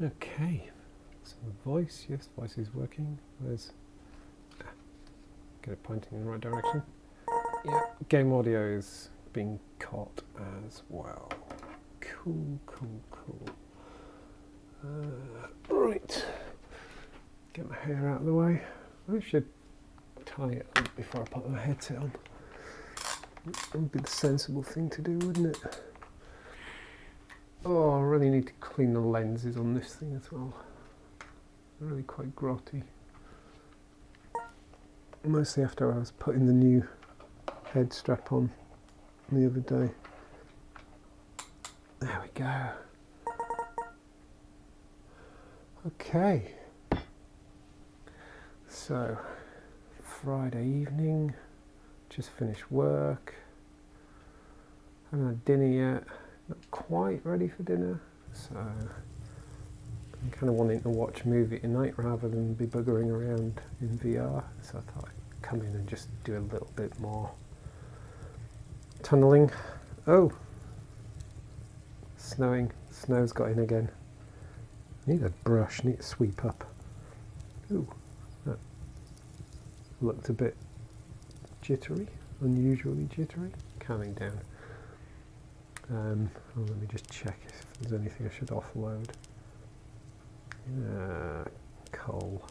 Okay, so voice, yes, voice is working. There's, get it pointing in the right direction. Yeah, game audio is being caught as well. Cool. Right, get my hair out of the way. I should tie it up before I put my headset on. That would be the sensible thing to do, wouldn't it? Oh, I really need to clean the lenses on this thing as well. They're really quite grotty. Mostly after I was putting the new head strap on the other day. There we go. Okay. So, Friday evening, just finished work. Haven't had dinner yet. Not quite ready for dinner, so I'm kind of wanting to watch a movie tonight rather than be buggering around in VR. So I thought I'd come in and just do a little bit more tunneling. Oh, snowing. Snow's got in again. Need a brush. Need to sweep up. Ooh, that looked a bit jittery, unusually jittery. Calming down. Let me just check if there's anything I should offload. Coal.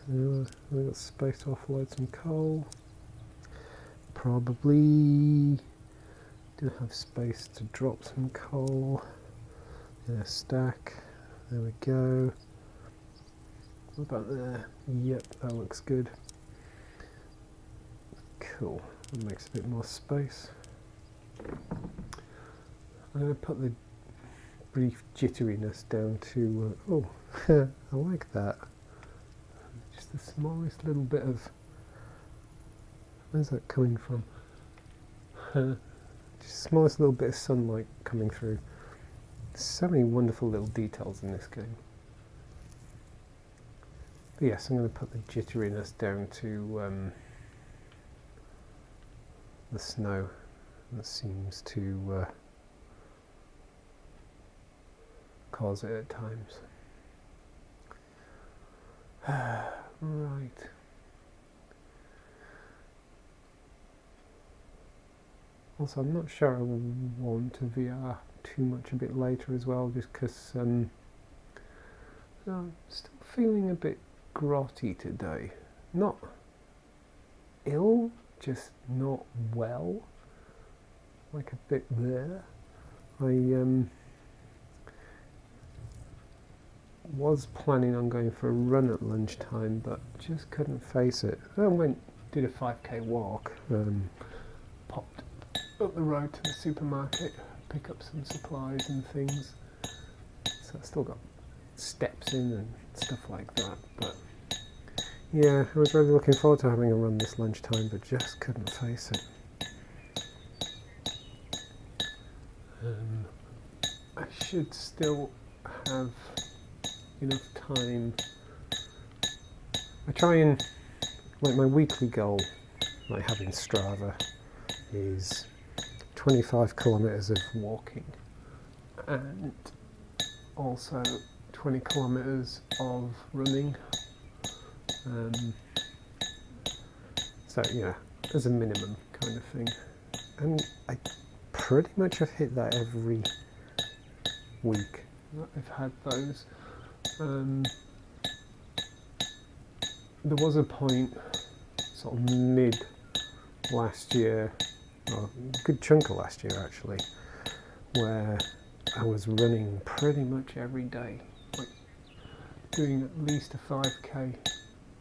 Have I got space to offload some coal? Probably. Do have space to drop some coal in a stack. There we go. What about there? Yep, that looks good. Cool. That makes a bit more space. I'm going to put the brief jitteriness down to, oh, I like that. Just the smallest little bit of, where's that coming from? Just the smallest little bit of sunlight coming through. So many wonderful little details in this game. But yes, I'm going to put the jitteriness down to the snow. That seems to cause it at times. Right. Also, I'm not sure I want to VR too much a bit later as well, just because I'm still feeling a bit grotty today. Not ill, just not well. Like a bit there. I was planning on going for a run at lunchtime, but just couldn't face it. I did a 5k walk, popped up the road to the supermarket, pick up some supplies and things. So I still got steps in and stuff like that. But yeah, I was really looking forward to having a run this lunchtime, but just couldn't face it. I should still have enough time. I try and, like, my weekly goal, like having Strava, is 25 kilometers of walking and also 20 kilometers of running. So yeah, as a minimum kind of thing. And I pretty much have hit that every week that I've had those. There was a point sort of mid last year, or a good chunk of last year actually, where I was running pretty much every day, like doing at least a 5k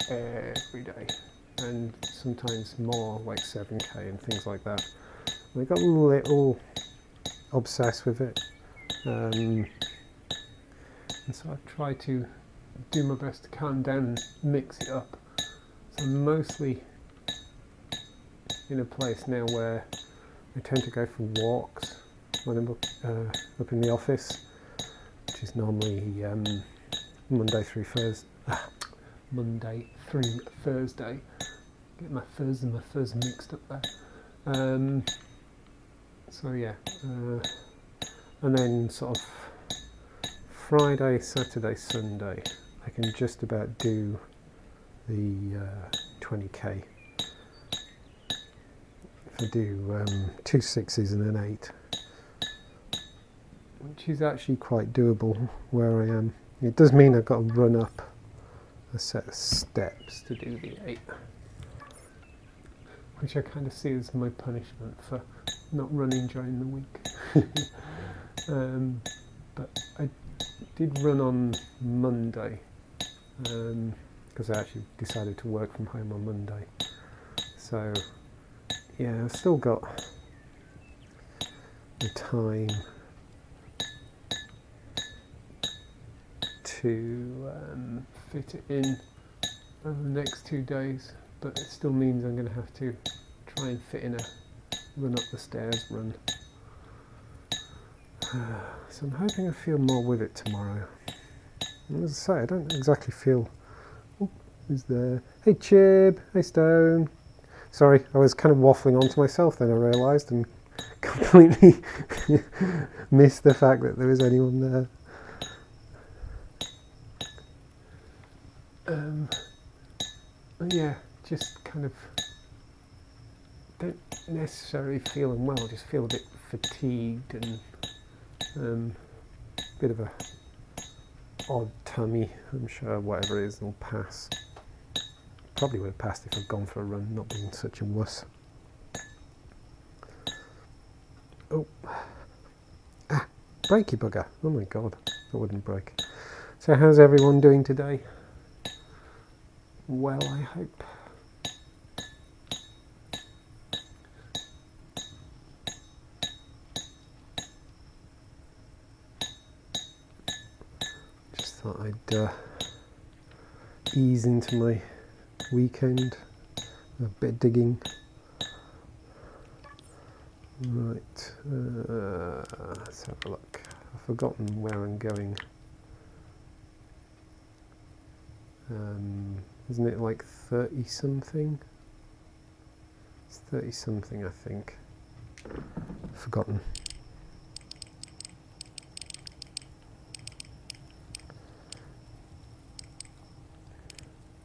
every day, and sometimes more, like 7k and things like that. I got a little obsessed with it, and so I try to do my best to calm down and mix it up. So I'm mostly in a place now where I tend to go for walks when I'm up in the office, which is normally Monday through Thursday. Get my Thurs and my Fuzz mixed up there. So yeah, and then sort of Friday, Saturday, Sunday, I can just about do the 20k. If I do 2 6s and an 8, which is actually quite doable where I am. It does mean I've got to run up a set of steps to do the 8, which I kind of see as my punishment for not running during the week. But I did run on Monday because I actually decided to work from home on Monday. So yeah, I've still got the time to fit it in over the next 2 days, but it still means I'm going to have to try and fit in a run up the stairs run. So I'm hoping I feel more with it tomorrow. And as I say, I don't exactly feel... Oh, who's there? Hey Chib! Hey Stone! Sorry, I was kind of waffling on to myself then I realised and completely missed the fact that there was anyone there. Yeah, just kind of don't necessarily feel unwell, just feel a bit fatigued and bit of a odd tummy. I'm sure whatever it is will pass. Probably would have passed if I'd gone for a run, not being such a wuss. Oh, breaky bugger! Oh my god, that wouldn't break. So how's everyone doing today? Well, I hope. Just thought I'd ease into my weekend, a bit of digging. Right, let's have a look. I've forgotten where I'm going. Isn't it like 30 something? It's 30 something, I think. Forgotten.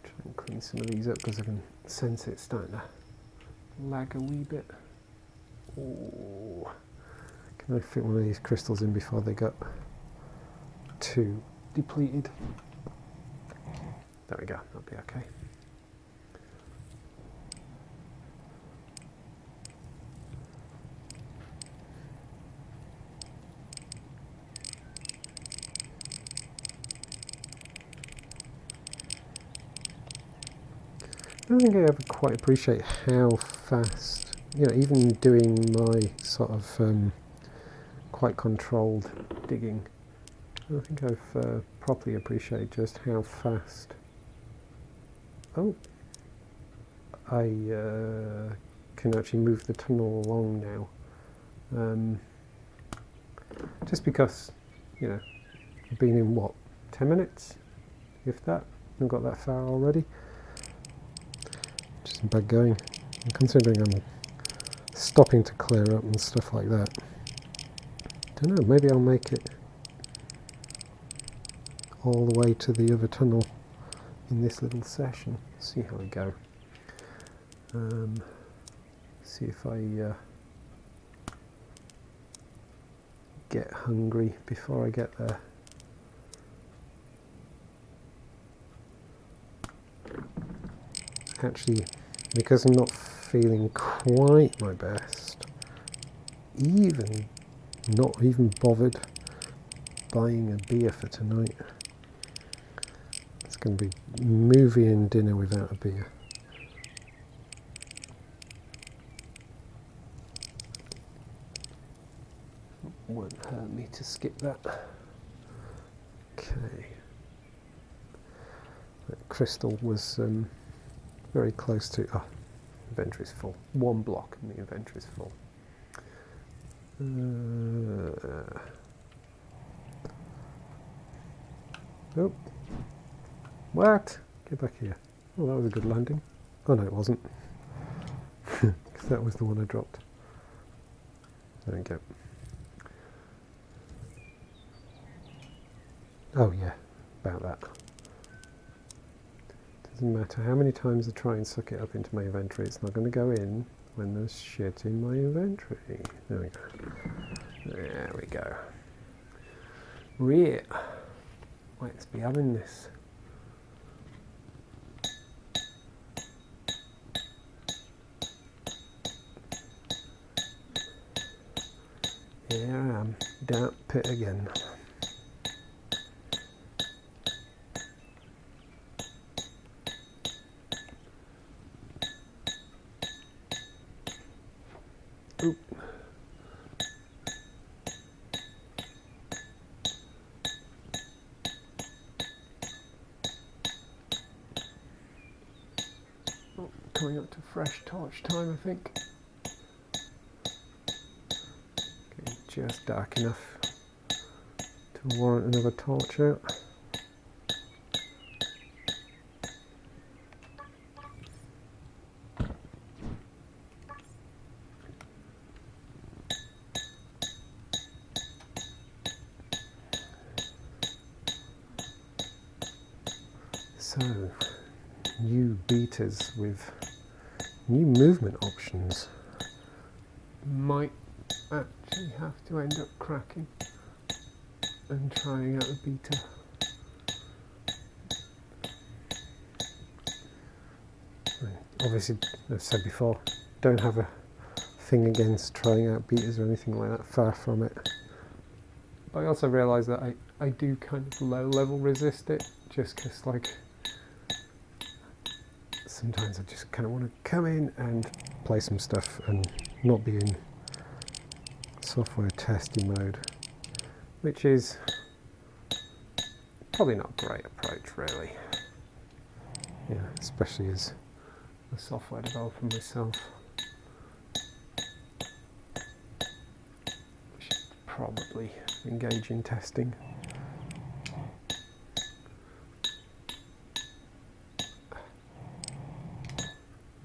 Try and clean some of these up because I can sense it starting to lag a wee bit. Oh, can I fit one of these crystals in before they got too depleted? There we go, that'll be okay. I don't think I ever quite appreciate how fast, you know, even doing my sort of quite controlled digging, I don't think I've properly appreciated just how fast. Oh, I can actually move the tunnel along now. Just because, you know, I've been in what, 10 minutes, if that. I've got that far already. Just in bad going. And considering I'm stopping to clear up and stuff like that. Don't know, maybe I'll make it all the way to the other tunnel in this little session. See how we go. See if I get hungry before I get there. Actually, because I'm not feeling quite my best, not even bothered buying a beer for tonight. It's going to be movie and dinner without a beer. Won't hurt me to skip that. Okay. That crystal was very close to... Oh, inventory's full. One block and the inventory's full. Oh. What? Get back here. Oh, that was a good landing. Oh no, it wasn't. Because that was the one I dropped. There we go. Oh yeah, about that. Doesn't matter how many times I try and suck it up into my inventory, it's not going to go in when there's shit in my inventory. There we go. There we go. Right. Let's be having this. Here I am, down pit again. Oop. Oh, coming up to fresh torch time, I think. Okay, just dark enough to warrant another torch out. So, new betas with new movement options might actually have to end up cracking and trying out a beta. Obviously, as I've said before, don't have a thing against trying out betas or anything like that, far from it. But I also realise that I do kind of low level resist it, just because like sometimes I just kind of want to come in and play some stuff and not be in software testing mode, which is probably not a great approach really. Yeah, especially as a software developer myself. I should probably engage in testing.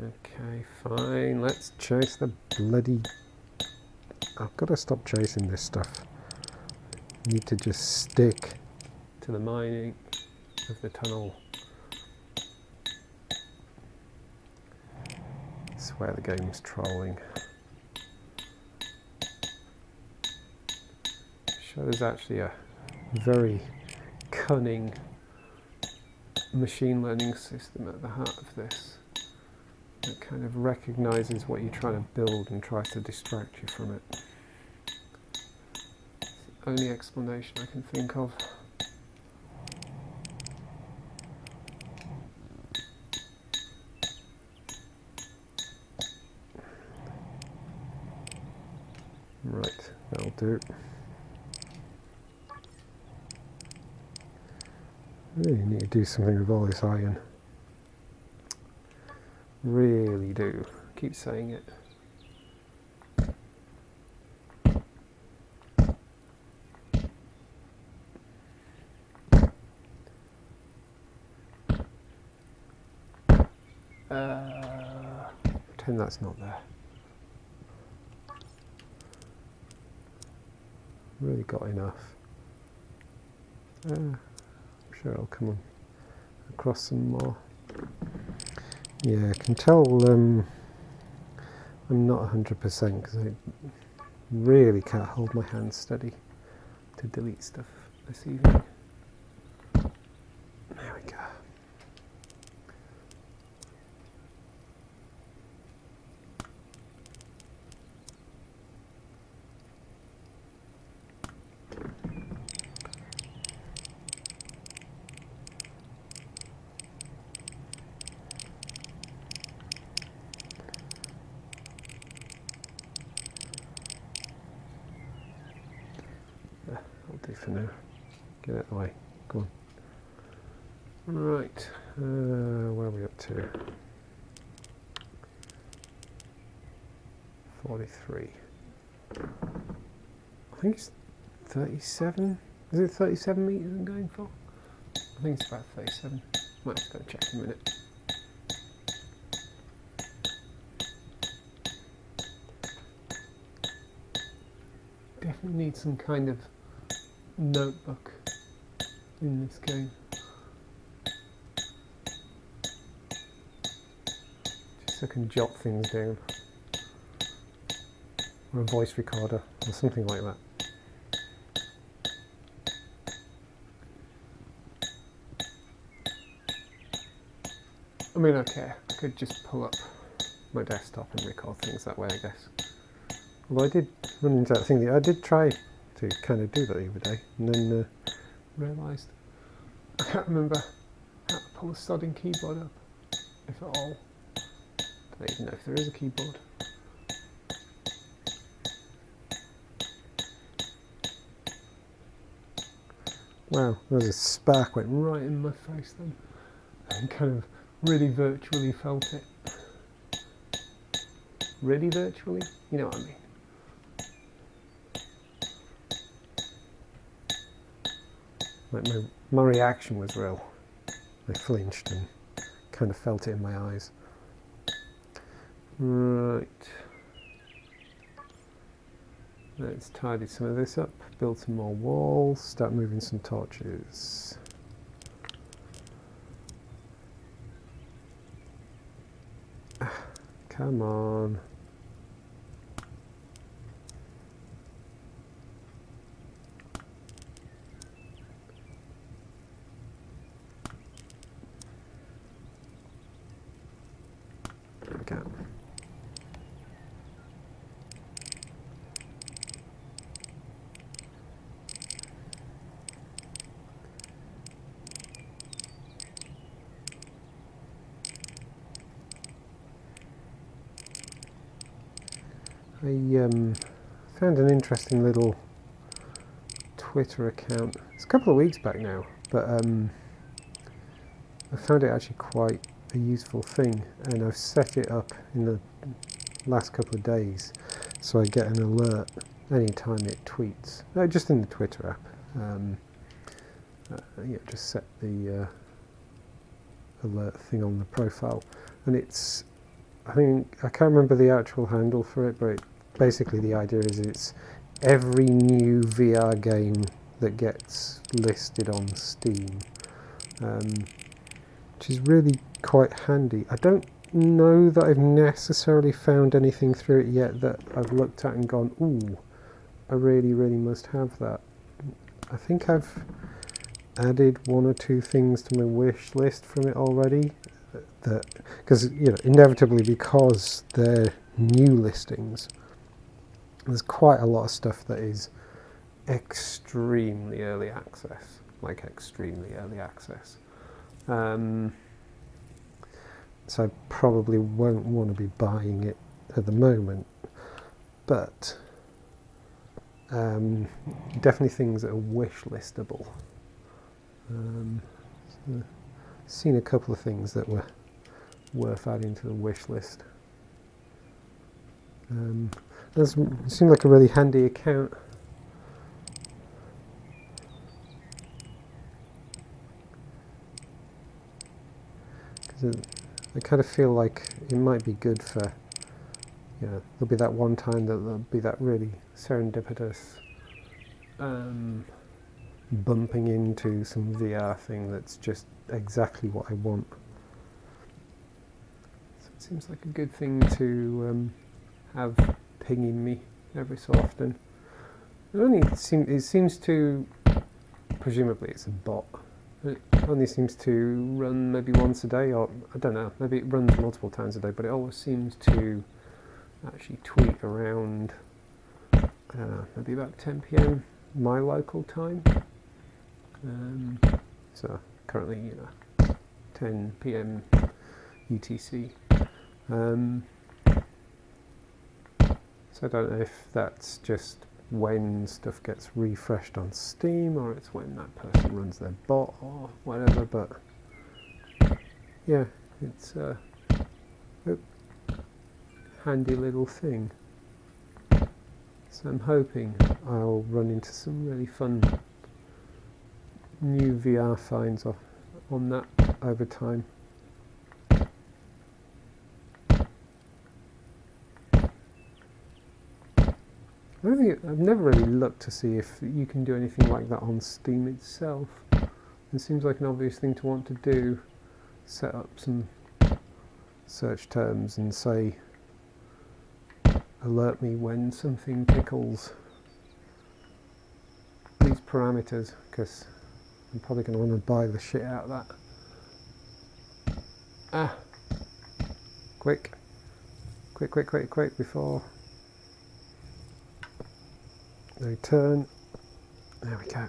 Okay, fine, let's chase the bloody... I've got to stop chasing this stuff. I need to just stick to the mining of the tunnel. I swear the game's trolling. So there's actually a very cunning machine learning system at the heart of this. It kind of recognises what you're trying to build and tries to distract you from it. It's the only explanation I can think of. Right, that'll do. I really need to do something with all this iron. Really do. Keep saying it. Pretend that's not there. Really got enough. I'm sure I'll come on across some more. Yeah, I can tell I'm not 100% because I really can't hold my hands steady to delete stuff this evening. There we go. I'll do for now. Get out of the way. Go on. Right. Where are we up to? 43. I think it's 37. Is it 37 meters I'm going for? I think it's about 37. Might have to go check in a minute. Definitely need some kind of notebook in this game. Just so I can jot things down. Or a voice recorder, or something like that. I mean, okay, I could just pull up my desktop and record things that way, I guess. Although I did run into that thing, I did try to kind of do that the other day, and then realised I can't remember how to pull the sodding keyboard up, if at all. I don't even know if there is a keyboard. Wow, there was a spark went right in my face then, and kind of really virtually felt it. Really virtually? You know what I mean. Like my reaction was real. I flinched and kind of felt it in my eyes. Right. Let's tidy some of this up, build some more walls, start moving some torches. Come on. There we go. I found an interesting little Twitter account. It's a couple of weeks back now, but I found it actually quite a useful thing, and I've set it up in the last couple of days so I get an alert anytime it tweets, just in the Twitter app. Just set the alert thing on the profile, and it's, I can't remember the actual handle for it, but basically the idea is it's every new VR game that gets listed on Steam, which is really quite handy. I don't know that I've necessarily found anything through it yet that I've looked at and gone, ooh, I really, really must have that. I think I've added one or two things to my wish list from it already, that because inevitably, because they're new listings, there's quite a lot of stuff that is extremely early access, like extremely early access. So I probably won't want to be buying it at the moment, but definitely things that are wish listable. So seen a couple of things that were worth adding to the wish list. It seemed like a really handy account. Because I kind of feel like it might be good for, there'll be that one time that there'll be that really serendipitous bumping into some VR thing that's just exactly what I want. So it seems like a good thing to have pinging me every so often. It seems to, presumably it's a bot, it only seems to run maybe once a day, or I don't know, maybe it runs multiple times a day, but it always seems to actually tweet around, I don't know, maybe about 10 PM my local time. So currently, 10 PM UTC. So I don't know if that's just when stuff gets refreshed on Steam, or it's when that person runs their bot or whatever, but yeah, it's a handy little thing. So I'm hoping I'll run into some really fun new VR finds on that over time. I've never really looked to see if you can do anything like that on Steam itself. It seems like an obvious thing to want to do. Set up some search terms and say, alert me when something tickles these parameters, because I'm probably going to want to buy the shit out of that. Ah! Quick! Quick, quick, quick, quick, before they turn. There we go.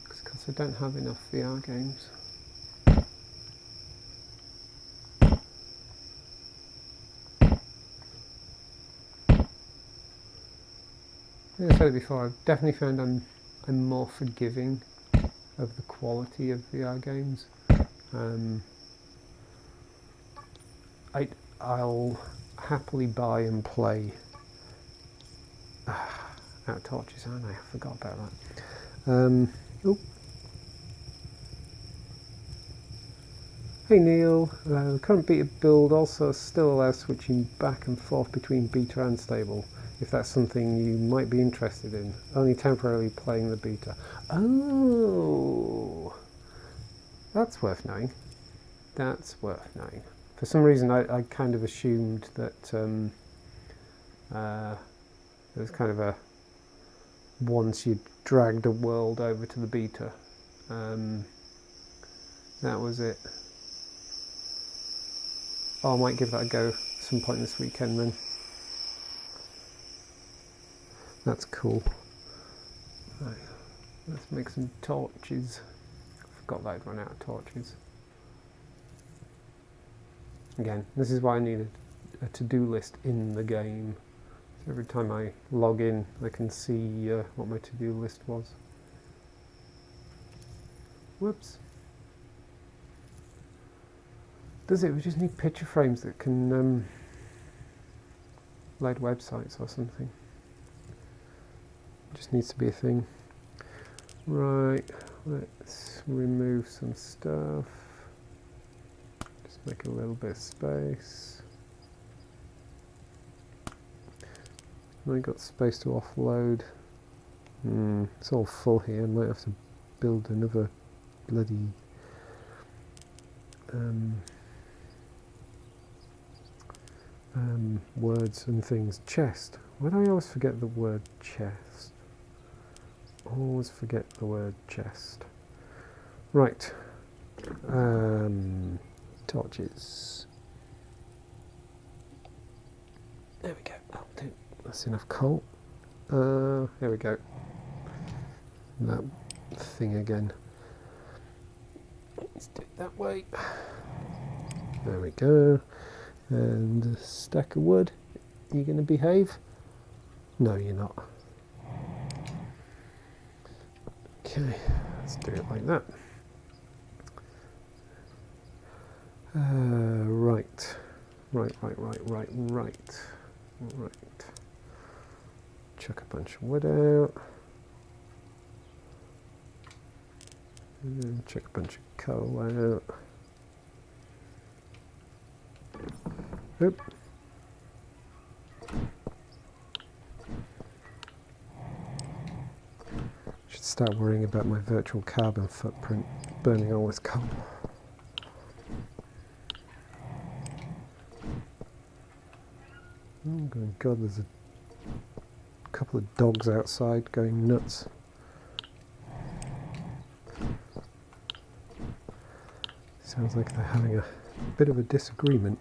Because I don't have enough VR games. Like I said it before, I've definitely found I'm more forgiving of the quality of VR games. I'll happily buy and play out of torches, aren't I? I forgot about that. Oh. Hey Neil, the current beta build also still allows switching back and forth between beta and stable, if that's something you might be interested in. Only temporarily playing the beta. Oh, that's worth knowing. That's worth knowing. For some reason I kind of assumed that it was kind of a once you dragged a world over to the beta, that was it. Oh, I might give that a go some point this weekend then. That's cool. Right, let's make some torches. I forgot that I'd run out of torches. Again, this is why I needed a to-do list in the game. So every time I log in, I can see what my to-do list was. Whoops. Does it? We just need picture frames that can load websites or something. Just needs to be a thing. Right, let's remove some stuff. Just make a little bit of space. I got space to offload. It's all full here. I might have to build another bloody words and things. Chest. Why do I always forget the word chest? Always forget the word chest. Right. Torches. There we go. That'll do. That's enough coal. Here we go. That thing again. Let's do it that way. There we go. And a stack of wood. Are you going to behave? No, you're not. Okay, let's do it like that. Right. Chuck a bunch of wood out. And then chuck a bunch of coal out. Oop. Should start worrying about my virtual carbon footprint, burning all this coal. Oh God, there's a couple of dogs outside going nuts. Sounds like they're having a bit of a disagreement.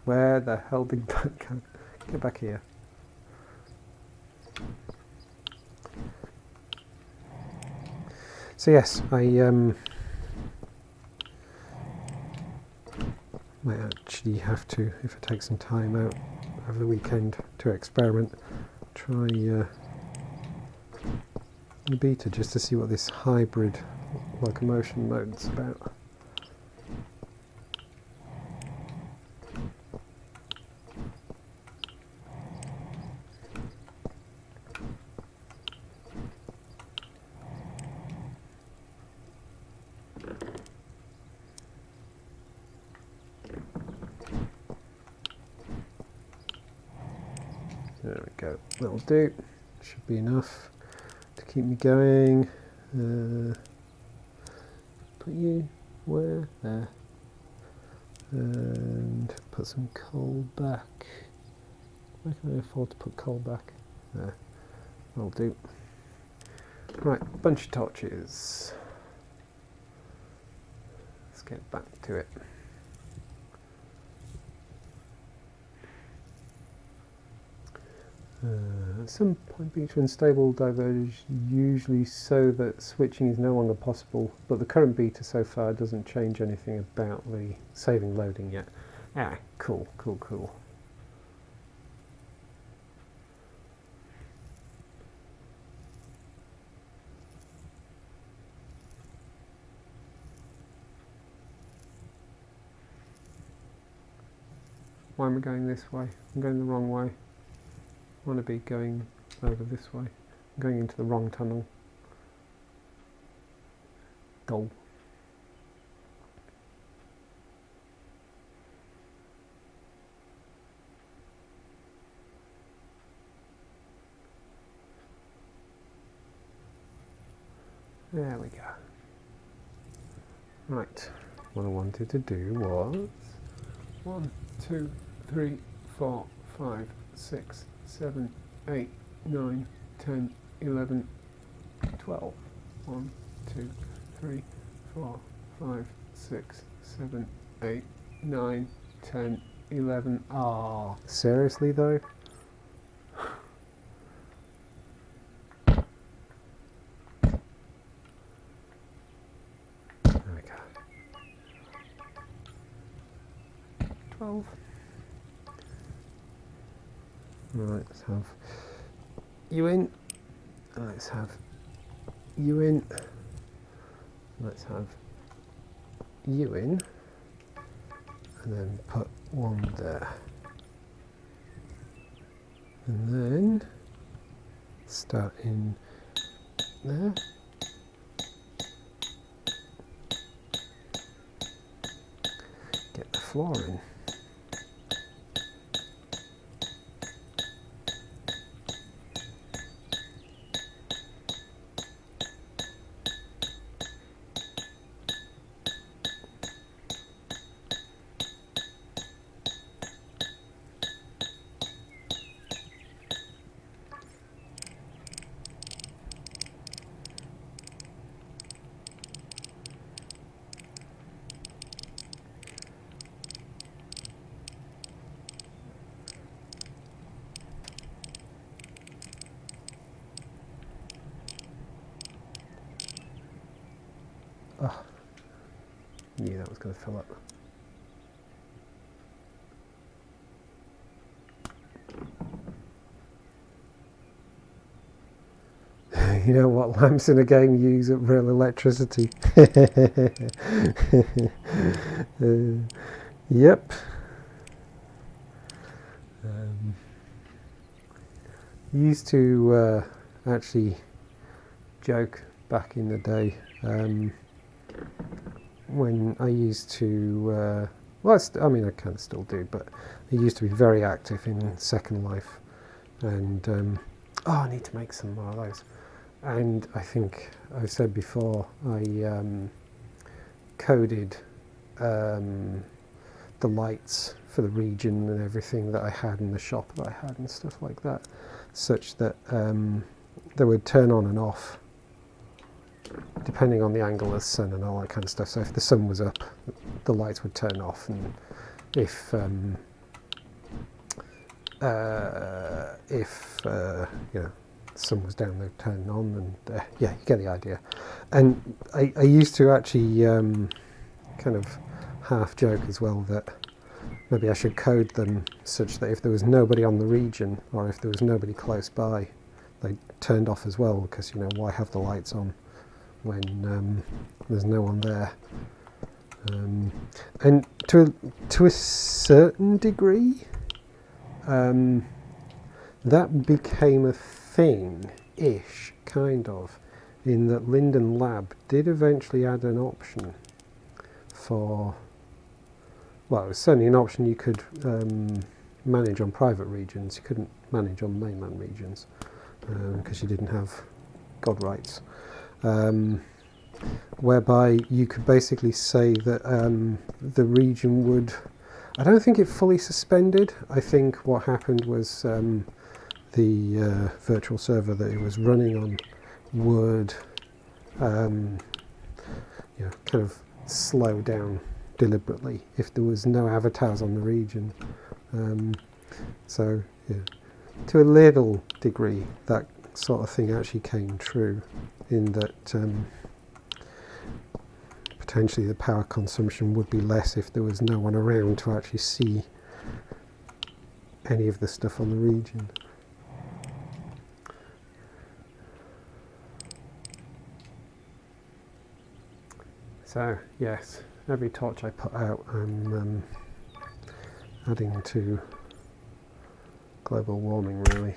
Where the hell did that go? Get back here. So yes, I might actually have to, if I take some time out over the weekend to experiment, try the beta just to see what this hybrid locomotion mode's about. That'll do. Should be enough to keep me going. Put you where? There. And put some coal back. Where can I afford to put coal back? There. That'll do. Right, bunch of torches. Let's get back to it. Some point between stable diverge usually so that switching is no longer possible, but the current beta so far doesn't change anything about the saving loading yet. Ah, cool. Why am I going this way? I'm going the wrong way. I want to be going over this way. I'm going into the wrong tunnel. Goal. There we go. Right. What I wanted to do was 1, 2, 3, 4, 5, 6, 7, 8, 9, 10, 11, 12. 1, 2, 3, 4, 5, 6, 7, 8, 9, 10, 11. Ah, seriously though? There we go. 12. Right, let's have you in, and let's have you in, let's have you in, and then put one there, and then start in there, get the floor in. Oh, knew that was going to fill up. You know what lamps in a game use real electricity? Yep. Used to actually joke back in the day when I used to, well, I mean I kind of still do, but I used to be very active in Second Life, and oh, I need to make some more of those. And I think I said before, I coded the lights for the region and everything that I had in the shop that I had and stuff like that, such that they would turn on and off depending on the angle of the sun and all that kind of stuff. So if the sun was up, the lights would turn off, and if you know, the sun was down, they'd turn on, and yeah, you get the idea. And I used to actually kind of half joke as well that maybe I should code them such that if there was nobody on the region, or if there was nobody close by, they turned off as well, because, you know, why have the lights on when there's no one there? And to a certain degree, that became a thing-ish, kind of, in that Linden Lab did eventually add an option for, well, it was certainly an option you could manage on private regions. You couldn't manage on mainland regions because you didn't have God rights. Whereby you could basically say that the region would, I don't think it fully suspended. I think what happened was the virtual server that it was running on would kind of slow down deliberately if there was no avatars on the region. So yeah, to a little degree that sort of thing actually came true, in that potentially the power consumption would be less if there was no one around to actually see any of the stuff on the region. So yes, every torch I put out I'm adding to global warming, really.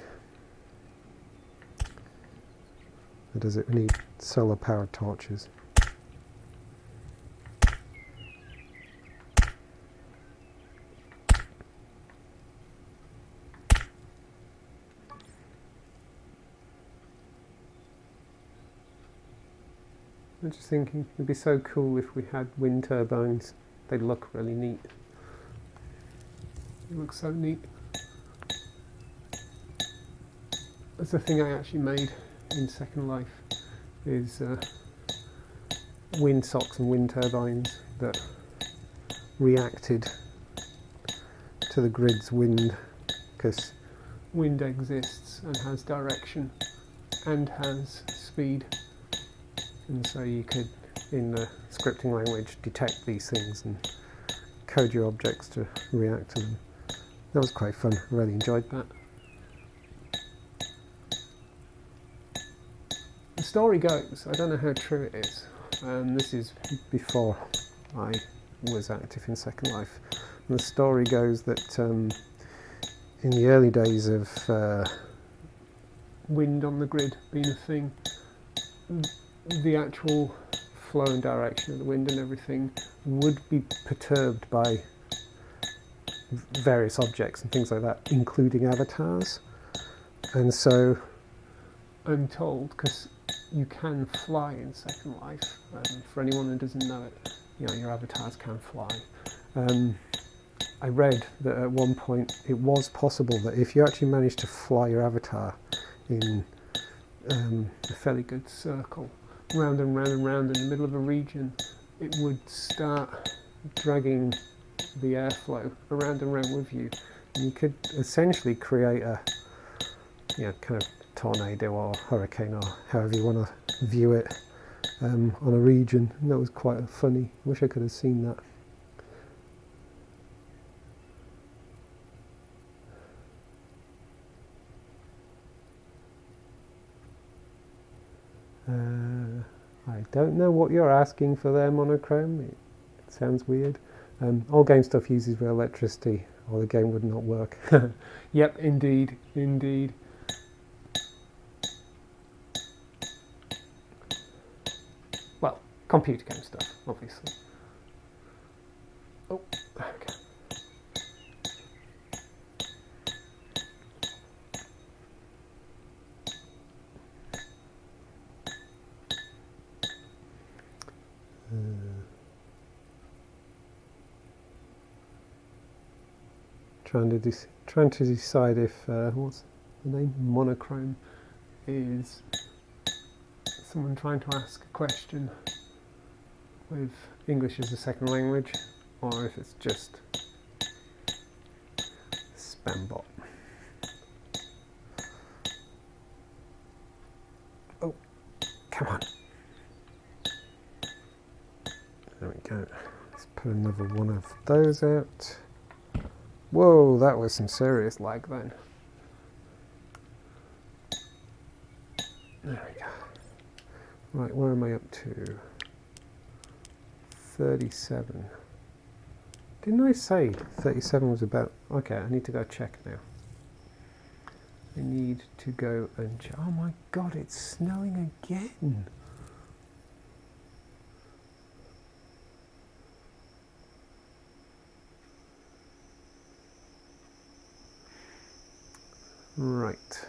Or does it need solar powered torches? I'm just thinking it'd be so cool if we had wind turbines. They'd look really neat. They look so neat. That's the thing I actually made in Second Life, is wind socks and wind turbines that reacted to the grid's wind, because wind exists and has direction and has speed. And so you could, in the scripting language, detect these things and code your objects to react to them. That was quite fun. I really enjoyed that. The story goes, I don't know how true it is, this is before I was active in Second Life. And the story goes that in the early days of wind on the grid being a thing, the actual flow and direction of the wind and everything would be perturbed by various objects and things like that, including avatars. And so I'm told, because you can fly in Second Life, for anyone who doesn't know it, your avatars can fly. I read that at one point it was possible that if you actually managed to fly your avatar in a fairly good circle, round and round and round in the middle of a region, it would start dragging the airflow around and round with you. And you could essentially create a kind of tornado or hurricane, or however you want to view it, on a region. And that was quite funny. Wish I could have seen that. I don't know what you're asking for there, Monochrome. It sounds weird. All game stuff uses real electricity, or the game would not work. Yep, indeed, indeed. Well, computer game stuff, obviously. Oh, okay. Trying to decide if what's the name? Monochrome is someone trying to ask a question with English as a second language, or if it's just spam bot. Oh, come on. There we go. Let's put another one of those out. Whoa, that was some serious lag then. There we go. Right, where am I up to? 37. Didn't I say 37 was about... Okay, I need to go check now. I need to go and check. Oh my god, it's snowing again. Right.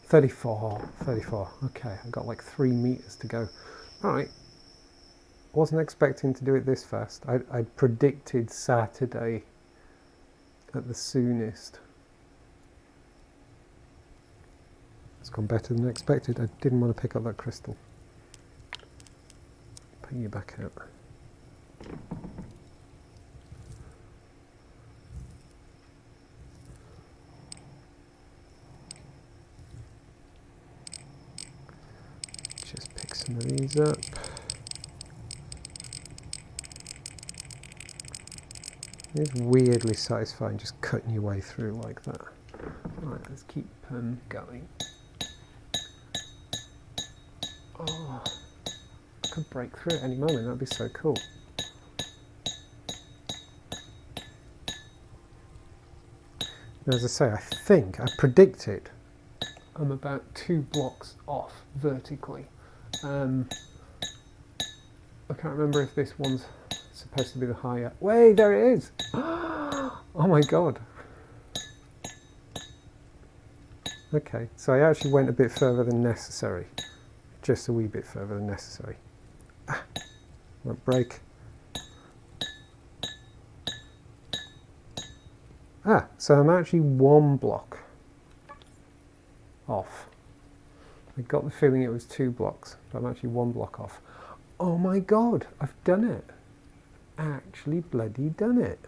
Thirty-four. Okay, I've got like 3 meters to go. All right. Wasn't expecting to do it this fast. I predicted Saturday at the soonest. It's gone better than expected. I didn't want to pick up that crystal. Put you back out. Just pick some of these up. It's weirdly satisfying just cutting your way through like that. Right, let's keep going. Oh, I could break through at any moment, that'd be so cool. Now, as I say, I predicted I'm about 2 blocks off vertically. I can't remember if this one's supposed to be the higher. Wait, there it is! Oh my god. Okay, so I actually went a bit further than necessary. Just a wee bit further than necessary. Won't break. So I'm actually 1 block off. I got the feeling it was 2 blocks, but I'm actually 1 block off. Oh my god, I've done it. Actually bloody done it.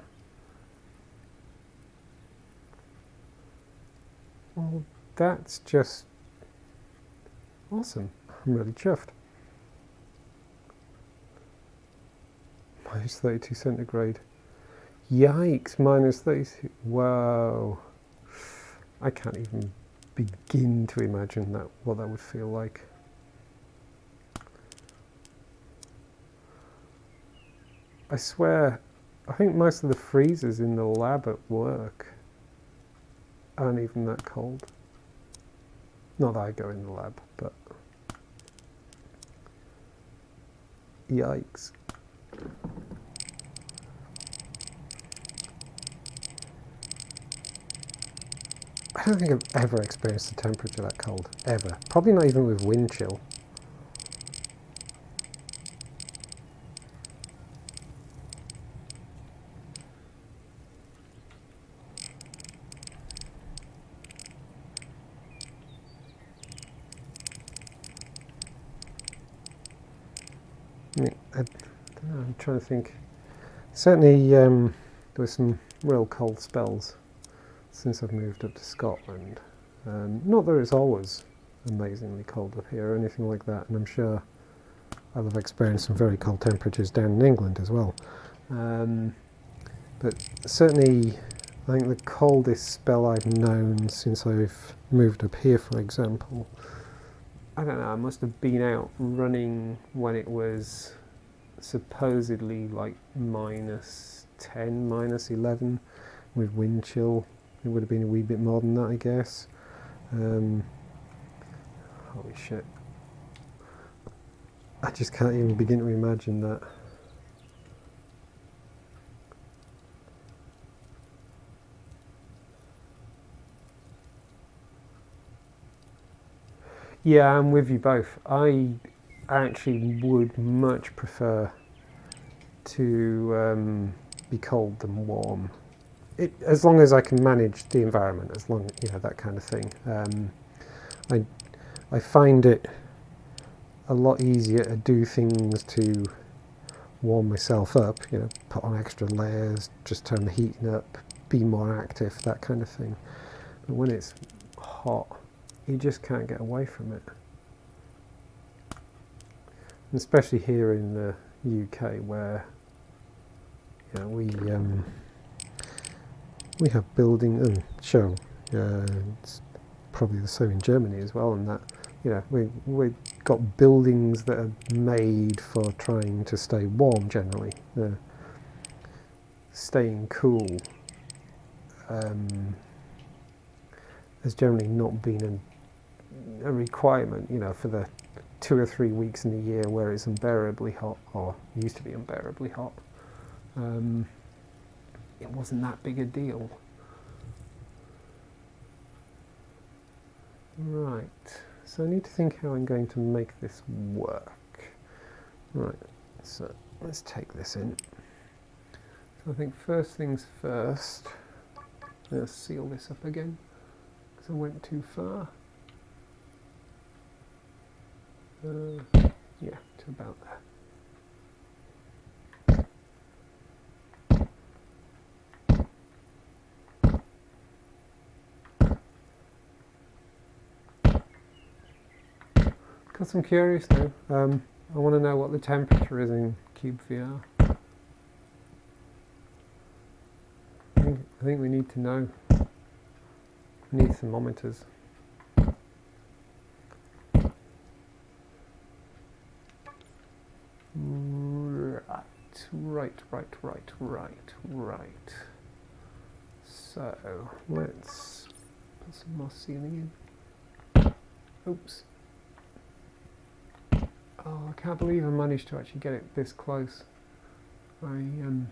Well, that's just awesome. I'm really chuffed. Minus 32 centigrade. Yikes, minus 32. Wow. I can't even begin to imagine what that would feel like. I swear, I think most of the freezers in the lab at work aren't even that cold. Not that I go in the lab, but yikes. I don't think I've ever experienced a temperature that cold, ever. Probably not even with wind chill. I don't know, I'm trying to think. Certainly there were some real cold spells since I've moved up to Scotland. Not that it's always amazingly cold up here or anything like that, and I'm sure I'll have experienced some very cold temperatures down in England as well. But certainly I think the coldest spell I've known since I've moved up here, for example, I don't know, I must have been out running when it was supposedly like minus 10, minus 11 with wind chill. It would have been a wee bit more than that, I guess. Holy shit. I just can't even begin to imagine that. Yeah, I'm with you both. I actually would much prefer to be cold than warm. As long as I can manage the environment, as long, that kind of thing. I find it a lot easier to do things to warm myself up, put on extra layers, just turn the heating up, be more active, that kind of thing. But when it's hot, you just can't get away from it. And especially here in the UK, where we have building, and sure, it's probably the same in Germany as well, and that we've got buildings that are made for trying to stay warm generally. Staying cool has generally not been a requirement, for the 2 or 3 weeks in a year where it's unbearably hot, or used to be unbearably hot. it wasn't that big a deal. Right, so I need to think how I'm going to make this work. Right, so let's take this in. So I think first things first, let's seal this up again, because I went too far. Yeah, to about there. Because I'm curious now, I want to know what the temperature is in cyubeVR. I think we need to know. We need thermometers. Right. So let's put some more sealing in. Oops. Oh, I can't believe I managed to actually get it this close. I'm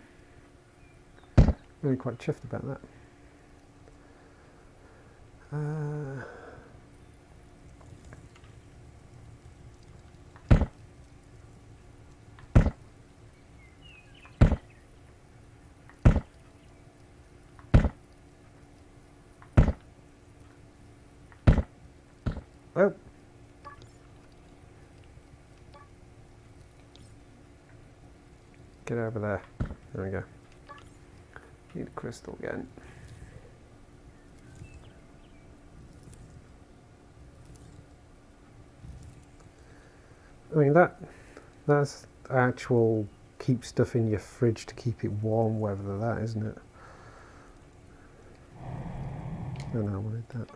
really quite chuffed about that. Oh. Get over there. There we go. Need a crystal again. I mean that's actual keep stuff in your fridge to keep it warm weather, that, isn't it? Oh no, I wanted that.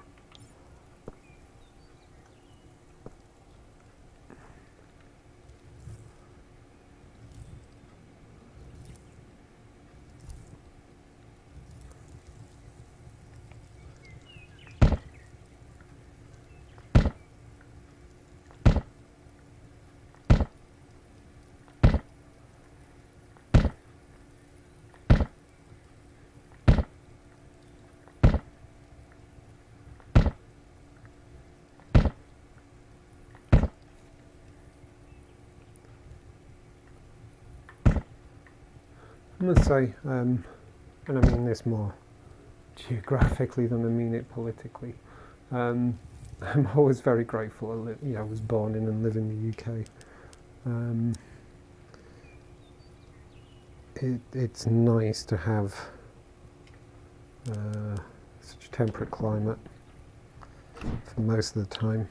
I must say, and I mean this more geographically than I mean it politically, I'm always very grateful I was born in and live in the UK. It's nice to have such a temperate climate for most of the time.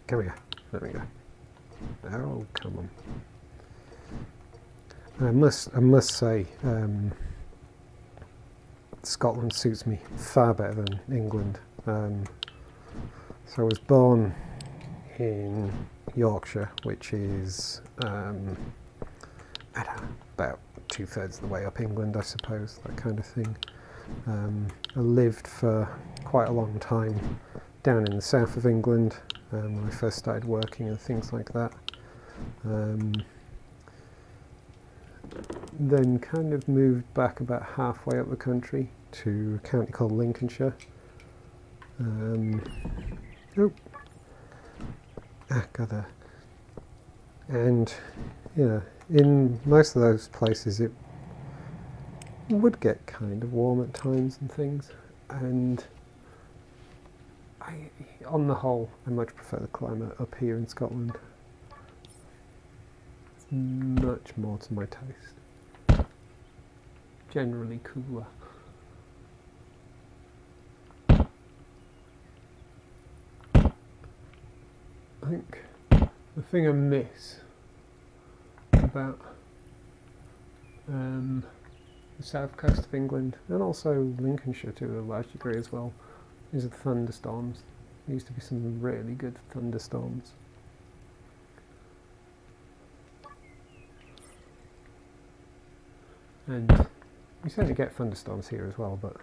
Come here. There we go. Oh, come on. I must say, Scotland suits me far better than England. So I was born in Yorkshire, which is I don't know, about 2/3 of the way up England, I suppose, that kind of thing. I lived for quite a long time down in the south of England when I first started working and things like that. Then kind of moved back about halfway up the country to a county called Lincolnshire. Got there. And in most of those places it would get kind of warm at times and things, and on the whole, I much prefer the climate up here in Scotland. It's much more to my taste. Generally cooler. I think the thing I miss about the south coast of England, and also Lincolnshire to a large degree as well, is the thunderstorms. There used to be some really good thunderstorms. And we certainly get thunderstorms here as well, but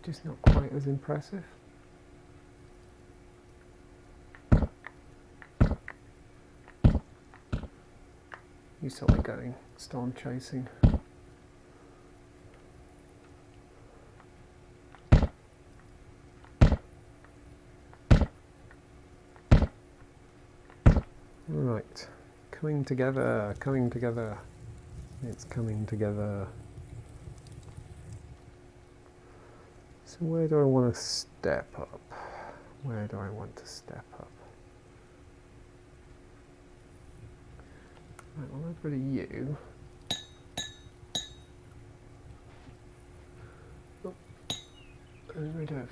just not quite as impressive. You saw it going, storm chasing. Right, coming together, coming together. It's coming together. So where do I want to step up? Where do I want to step up? Right, well, I've got a U. Oh, and rid of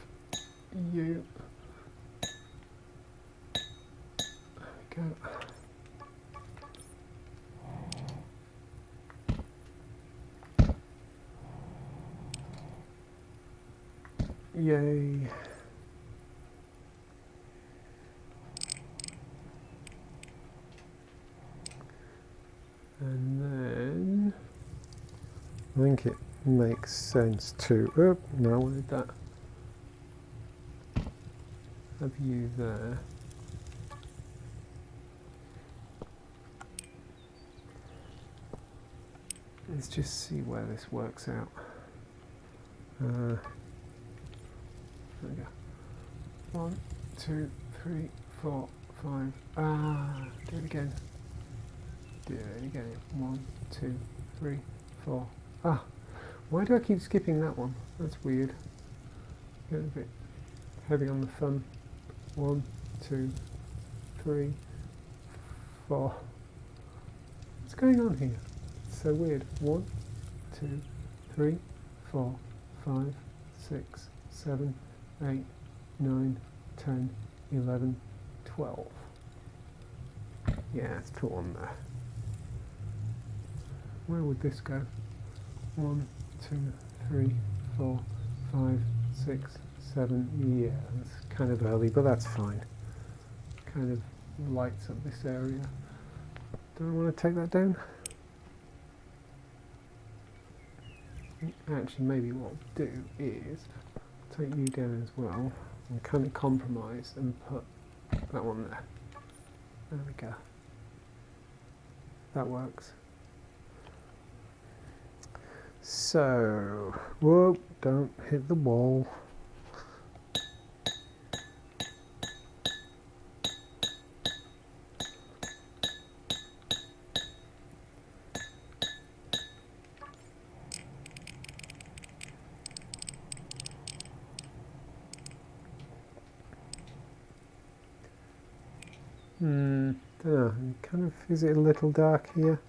U. There we go. Yay. And then I think it makes sense to, oh, no, I wanted that. Have you there. Let's just see where this works out. There we go. 1, 2, 3, 4, 5. Do it again. Do it again. 1, 2, 3, 4. Why do I keep skipping that one? That's weird. Getting a bit heavy on the thumb. 1, 2, 3, 4. What's going on here? It's so weird. 1, 2, 3, 4, 5, 6, 7, 8, 9, 10, 11, 12. Yeah, let's put one there. Where would this go? 1, 2, 3, 4, 5, 6, 7. Yeah, that's kind of early, but that's fine. Kind of lights up this area. Do I want to take that down? Actually, maybe what I'll do is take you down as well and kind of compromise and put that one there. There we go. That works. So, whoa, don't hit the wall. Kind of, is it a little dark here?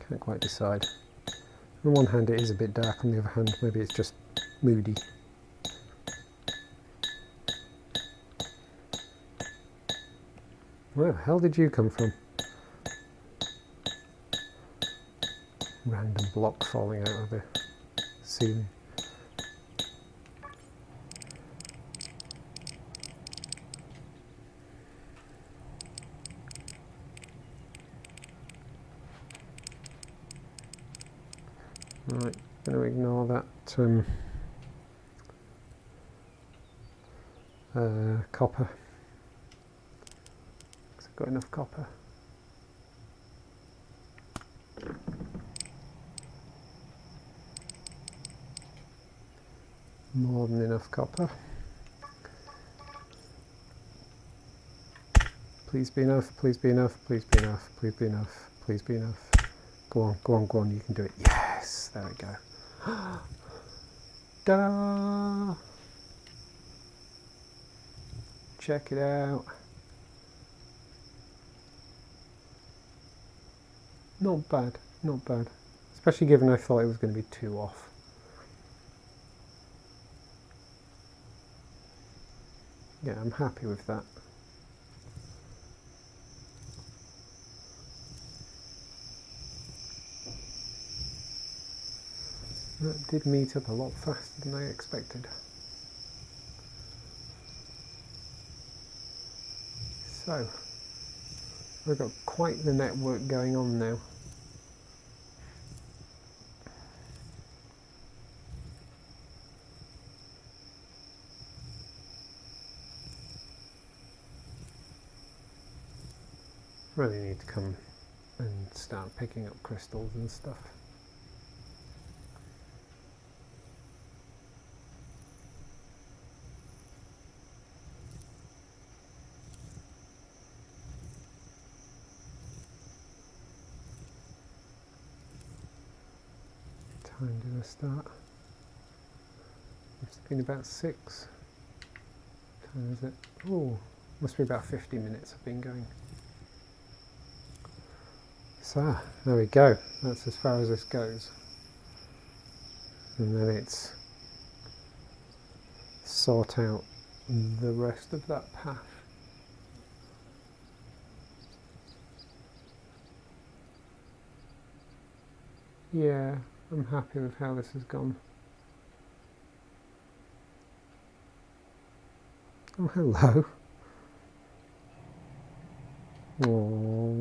Can't quite decide. On one hand it is a bit dark, on the other hand maybe it's just moody. Where the hell did you come from? Random block falling out of the ceiling. Right, going to ignore that copper. Because I've got enough copper. More than enough copper. Please be enough, please be enough, please be enough, please be enough, please be enough. Go on, go on, go on, you can do it. Yes, there we go. Ta-da! Check it out. Not bad, not bad. Especially given I thought it was going to be 2 off. Yeah, I'm happy with that. That did meet up a lot faster than I expected. So, we've got quite the network going on now. Really need to come and start picking up crystals and stuff. Time did I start? It's been about 6. Time is it? Oh, must be about 50 minutes I've been going. So, there we go. That's as far as this goes. And then it's sort out the rest of that path. Yeah, I'm happy with how this has gone. Oh, hello. Oh,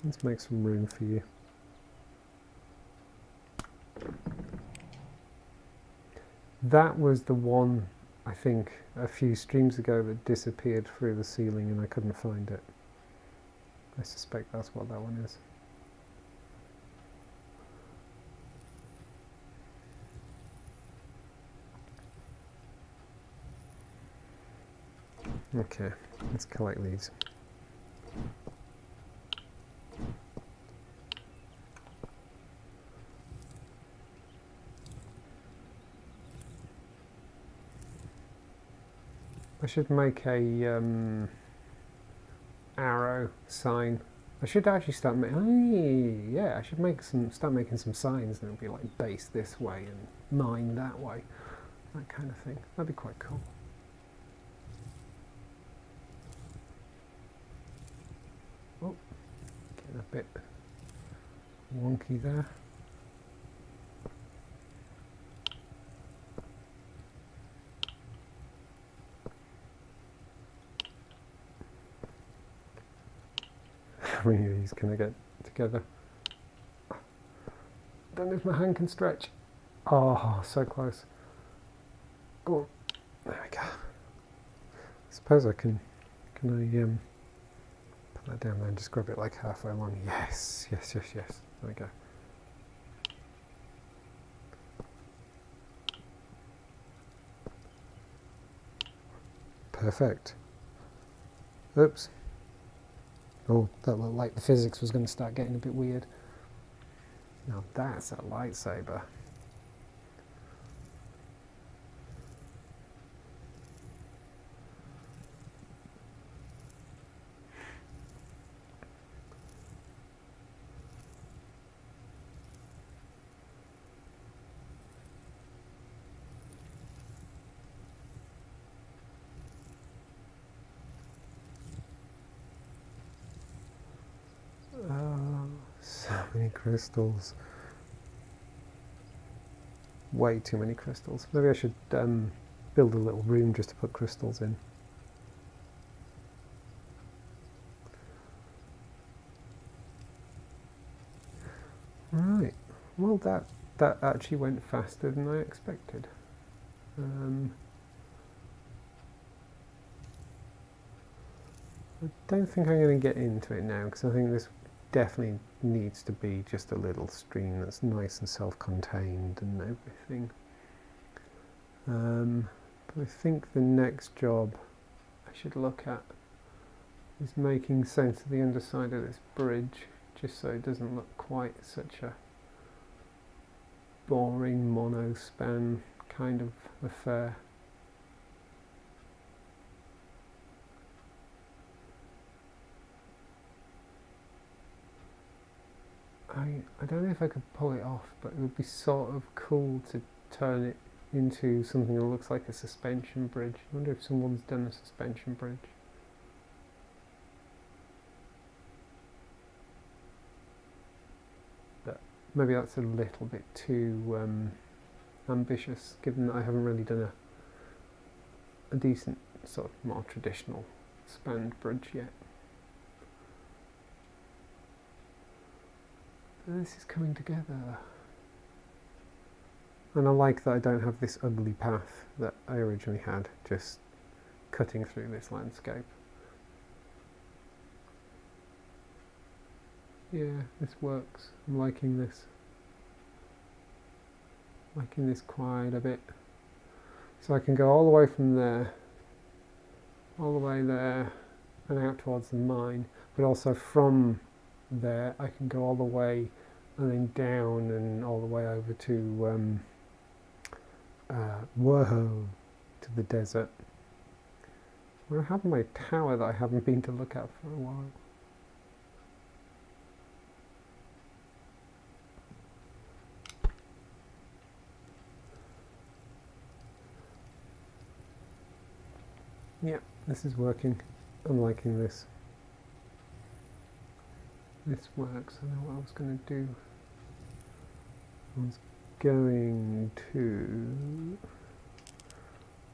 let's make some room for you. That was the one, I think, a few streams ago that disappeared through the ceiling and I couldn't find it. I suspect that's what that one is. Okay, let's collect these. I should make a arrow sign. I should actually start making. Yeah, I should start making some signs, and it'll be like base this way and mine that way, that kind of thing. That'd be quite cool. Oh, getting a bit wonky there. How many of these can I get together? Don't know if my hand can stretch. Oh, so close. Go on. There we go. I suppose I can I put that down there and just grab it like halfway along? Yes, yes, yes, yes. There we go. Perfect. Oops. Oh, that looked like the physics was going to start getting a bit weird. Now that's a lightsaber. So many crystals. Way too many crystals. Maybe I should build a little room just to put crystals in. Right. Well, that actually went faster than I expected. I don't think I'm going to get into it now because I think this definitely needs to be just a little stream that's nice and self-contained and everything. But I think the next job I should look at is making sense of the underside of this bridge, just so it doesn't look quite such a boring mono-span kind of affair. I don't know if I could pull it off, but it would be sort of cool to turn it into something that looks like a suspension bridge. I wonder if someone's done a suspension bridge. But maybe that's a little bit too ambitious, given that I haven't really done a decent sort of more traditional spanned bridge yet. This is coming together. And I like that I don't have this ugly path that I originally had, just cutting through this landscape. yeah, this works. I'm liking this. Liking this quite a bit. So I can go all the way from there, all the way there, and out towards the mine, but also from there I can go all the way and then down and all the way over to Whoa, to the desert. I have my tower that I haven't been to look at for a while. Yeah, this is working. I'm liking this. This works. I know what I was going to do. I was going to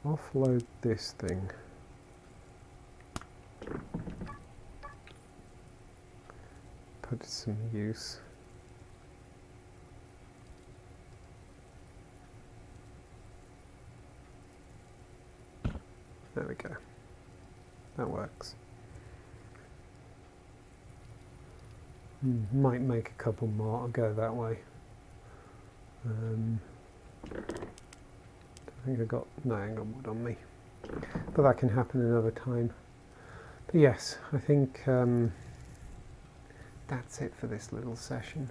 offload this thing. Put it to some use. There we go. That works. Might make a couple more. I'll go that way. I think I ain't got wood on me. But that can happen another time. But yes, I think that's it for this little session.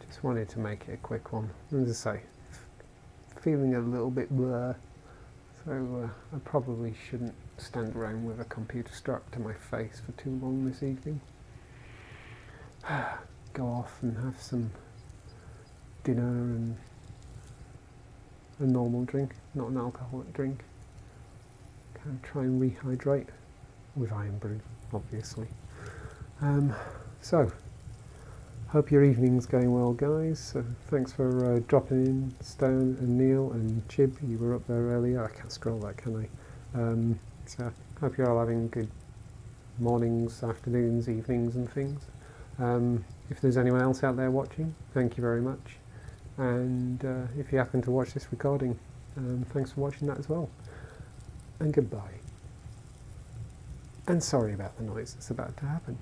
Just wanted to make it a quick one. As I say, feeling a little bit blur, so I probably shouldn't stand around with a computer strapped to my face for too long this evening. Go off and have some dinner and a normal drink, not an alcoholic drink. Kind of try and rehydrate with iron brew, obviously. So, hope your evening's going well, guys. Thanks for dropping in, Stone and Neil and Chib. You were up there earlier. I can't scroll that, can I? So, hope you're all having good mornings, afternoons, evenings and things. If there's anyone else out there watching, thank you very much. And if you happen to watch this recording, thanks for watching that as well. And goodbye. And sorry about the noise that's about to happen.